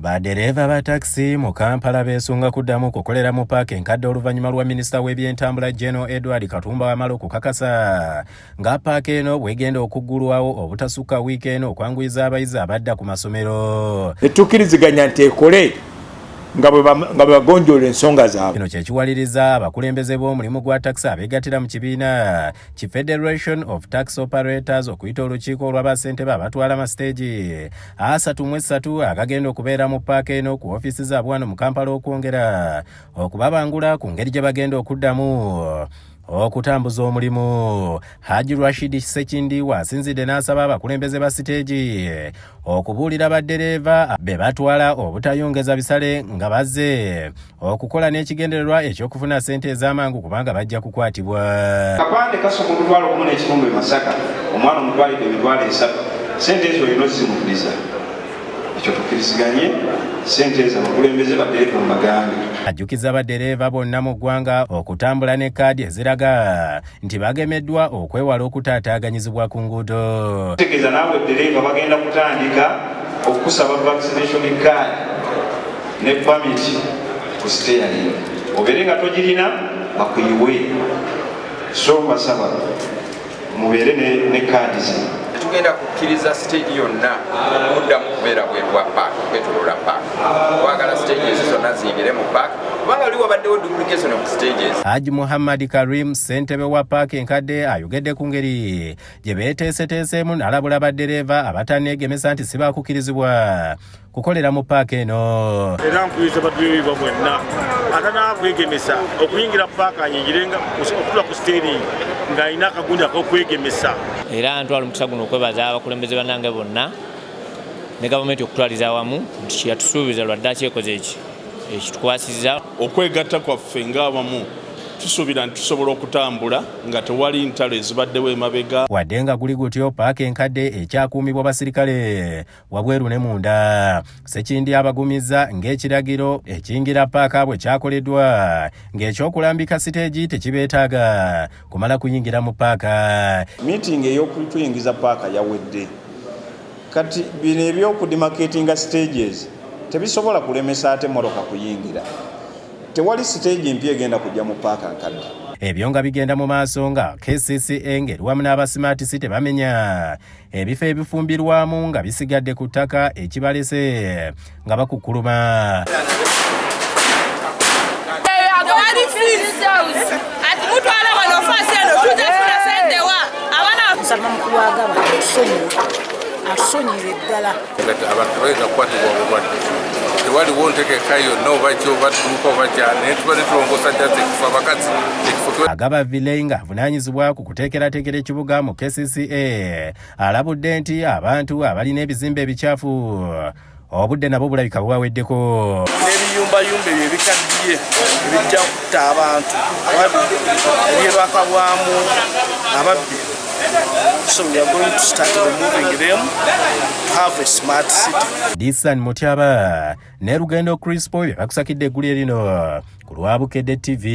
Badereva ba taxi mu Kampala beesunga kuddamu kukolera mu paaka enkadde oluvannyuma lwa minisita w'ebyentambula General Edward Katumba wamala okukakasa nga paaka eno bw'egenda okuggulwawo obutasukka wiiki eno okwanguyiza abayizi abadda ku masomero. Tukkiriziganya nti ekole nga bwe bagonjoola ensonga zaabwe. Kino kye kiwaliriza abakulembeze b'omulimu gwa taxi abeegattira mu kibiina ki Federation of Taxi Operators okuyita olukiiko olw'abassentebe abatwala amasiteegi 33 agagenda okubeera mu paaka eno ku ofiisi zaabwe wano mu Kampala okwongera okubabangula ku ngeri gye bagenda okuddamu okutambuza omulimu. Haji Rashid Sekindi wasinzidde n'asaba abakulembeze ba siteegi okubuulira baddereeva be batwala obutayongeza bisale nga bazze okukola n'ekigendererwa eky'okufuna ssente ez'amangu kubanga bajja kukwatibwa. Kapande kasoma omutwalo gumu n'ekitundu e Masaka, omwana omutwalidde emitwalo 3, ssente ezo olina ozimukuliza. Ekyo tukkiriziganye ssente ezo abakulembeze baddereeva mu bagambe. Ajjukiza baddereeva bonna mu ggwanga okutambula ne kkaadi eziraga nti bagemeddwa okwewala okutaataaganyizibwa ku nguudo. Tegeeza naawe ddereeva bagenda kutandika okusaba vaccination card ne permit ku steering. Obeere nga togirina bakuyiwe. So mbasaba mubeere ne kkaadi zino. Tugenda kukkiriza stage yonna okuddamu kubeera bweru bwa paaka, kwetoloola paaka. Twagala stages zonna ziyingire mu paaka kubanga waliwo wabaddewo duplication of stages. Haji Muhammad Karim, ssentebe wa paaka enkadde, ayogedde ku ngeri gye beeteeseteeseemu n'alabula baddereeva abatanneegemesa nti si baakukkirizibwa kukolera mu paaka eno. Era nkuyiriza baddereeva bonna atanaakwegomesa okuyingira paaka ayingirenga okutula ku steering ng'alina akagundi ak'okwegemesa. Era ntwala omukisa guno okwebaza abakulembeze bannange bonna ne gavumenti okutwaliza awamu nti kyeyatusuubiza lwadde akyekoze ekitukwasizza. Okwegatta kwaffe ng'abamu tusuubira nti tusobola okutambula nga tewali ntalo ezibaddewo emabega. Wadde nga guli gutyo, paaka enkadde ekyakuumibwa basirikale wabweru ne munda. Sekindi abagumizza ng'ekiragiro ekiyingira paaka bwe kyakoleddwa ng'ekyokulambika siteegi tekibeetaaga kumala kuyingira mu paaka. Meeting ey'okutuyingiza paaka yawedde. Kati bino ebyokudemarcatinga stages tebisobola kulemesa ate mmotoka kuyingira. Tewali stage mpya egenda kujja mu paaka nkadde. Ebyo nga bigenda mu maaso nga KCCA ngeri wamu n'aba-Smart City bamenya ebifo ebifumbirwamu nga bisigadde ku ttaka ekibalese nga bakukkuluma. Asonyere ddala abantu bayinza kukwatibwa obulwadde tewaliwo ntegeka yonna oba ki oba tuluka oba kyane netuba netulongosa jazz ekifo abakazi ekifo. Agaba Vilei nga avunaanyizibwa ku kuteekerateekera ekibuga mu KCCA alabudde nti abantu abalina ebizimbe ebicaafu obudde nabo bulabika bubaweddeko. N'ebiyumbayumba ebyo ebikaddiye ebijja kutta abantu ebyebakabwamu ababbi. So we are going to start removing them to have a smart city. Disan Mutyaba ne Rugendo Crispo bakusakidde eggulu erino ku Lwabukedde TV.